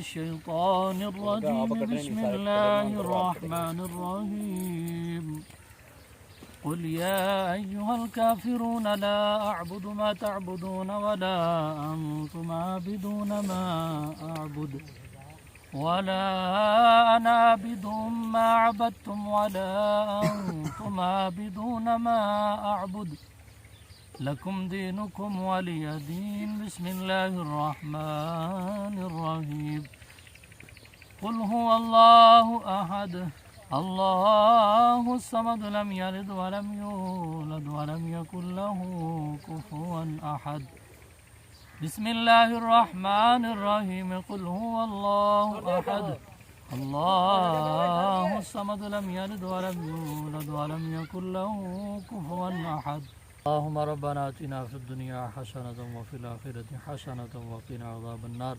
الشيطان الرجيم بسم الله الرحمن الرحيم قل يا أيها الكافرون لا أعبد ما تعبدون ولا أنتم عابدون ما أعبد ولا أنا عابد ما عبدتم ولا أنتم عابدون ما أعبد لكم دينكم ولي دين بسم الله الرحمن الرحيم قل هو الله أحد الله الصمد لم يلد ولم يولد ولم يكن له كفوا أحد بسم الله الرحمن الرحيم قل هو الله أحد الله الصمد لم يلد ولم يولد ولم يكن له كفوا أحد اللهم ربنا آتنا في الدنيا حسنة وفي الآخرة حسنة وقنا عذاب النار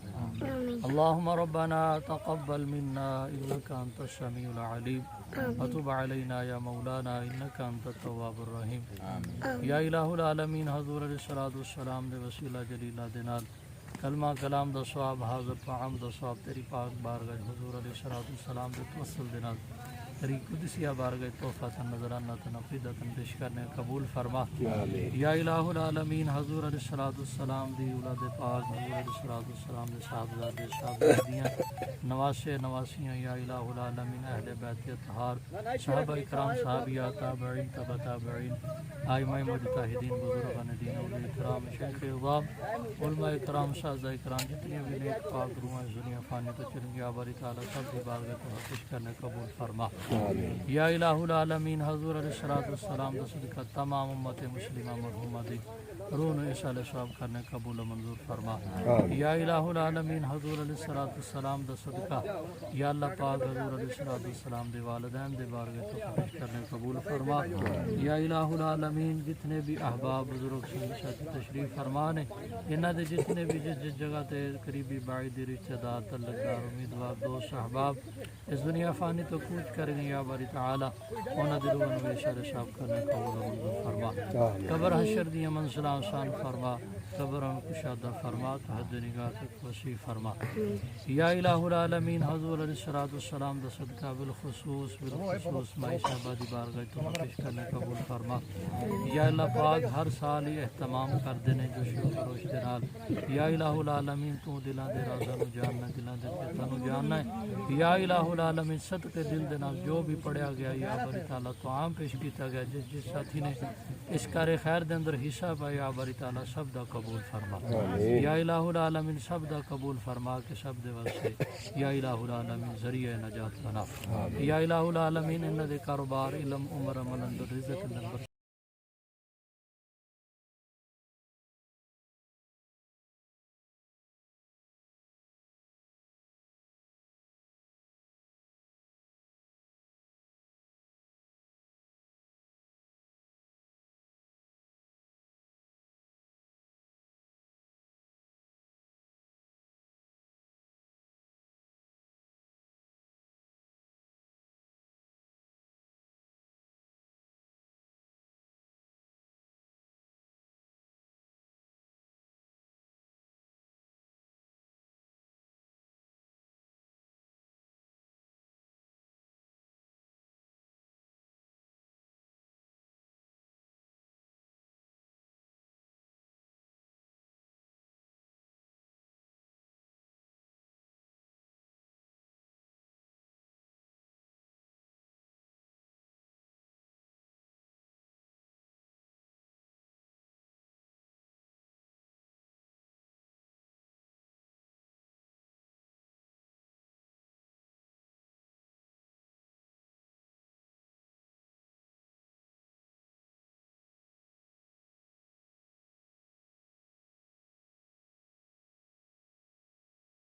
اللهم ربنا تقبل منا إنك أنت السميع العليم وتب علينا يا مولانا إنك أنت التواب الرحيم يا إله العالمين حضور الصلاة والسلام دے وسیلہ جلیلہ دے نال کلمہ کلام دا ثواب حاضر پاہم دا ثواب تیری پاک بارگاہ حضور علیہ الصلوۃ والسلام دے توسل دے نال تیری قدسیہ بارگاہ تحفۃ نظرانہ تنقیدۃ پیش کرنے قبول فرما یا الہ العالمین حضور علیہ الصلوۃ والسلام دی اولاد پاک حضور علیہ الصلوۃ والسلام دے صاحبزادے صاحبزادیاں نواسے نواسیاں یا الہ العالمین اہل بیت اطہار صحابہ کرام صحابیات تابعین تبع تابعین ائمہ مجتہدین بزرگان دین اولیاء کرام شیخ عظام علماء کرام اساتذہ کرام جتنے بھی نیک پاک روحیں دنیا فانی تو چلیں گے باری تعالی سب کی بارگاہ کو پیش کرنے قبول فرما یا الہ العالمین حضور علیہ الصلوۃ والسلام دا صدقہ تمام امت مسلمہ مرحومہ دی روح نے ایصال ثواب کرنے قبول و منظور فرما یا الہ العالمین حضور علیہ الصلوۃ والسلام دا صدقہ یا اللہ پاک حضور علیہ الصلوۃ والسلام دے والدین دے بارگاہ کو پیش کرنے قبول فرما یا الہ العالمین جتنے بھی احباب بزرگ ساتھ تشریف فرما نے انہاں دے جتنے بھی جس جگہ تے قریبی بعید رشتہ دار تعلقدار امیدوار دوست احباب اس دنیا فانی تو کوچ کریں یا باری تعالی انہاں دے روح نو ایصال ثواب کرنے قبول و منظور فرما قبر حشر دی منزل آسان فرما قبر کشادہ فرما تحت نگاہ تک وسیع فرما یا الہ العالمین حضور علیہ الصلوۃ والسلام دا صدقہ بالخصوص مائی صاحبہ دی بارگاہ تو پیش کرنے قبول فرما یا اللہ پاک ہر سال ہی اہتمام کر دینے جو شروع روش دے نال یا الہ العالمین تو دلاں دے رازاں نو جاننا دلاں دے پیتاں نو جاننا ہے یا الہ العالمین صدقے دل دے نال جو بھی پڑھیا گیا یا باری تعالیٰ تو عام پیش کیتا گیا جس ساتھی نے اس کار خیر دے اندر حصہ پایا یا باری تعالیٰ سب دا قبول فرما یا الہ العالمین سب دا قبول فرما کے سب دے واسطے یا الہ العالمین ذریعہ نجات بنا یا الہ العالمین انہاں دے کاروبار علم عمر عمل اندر رزق اندر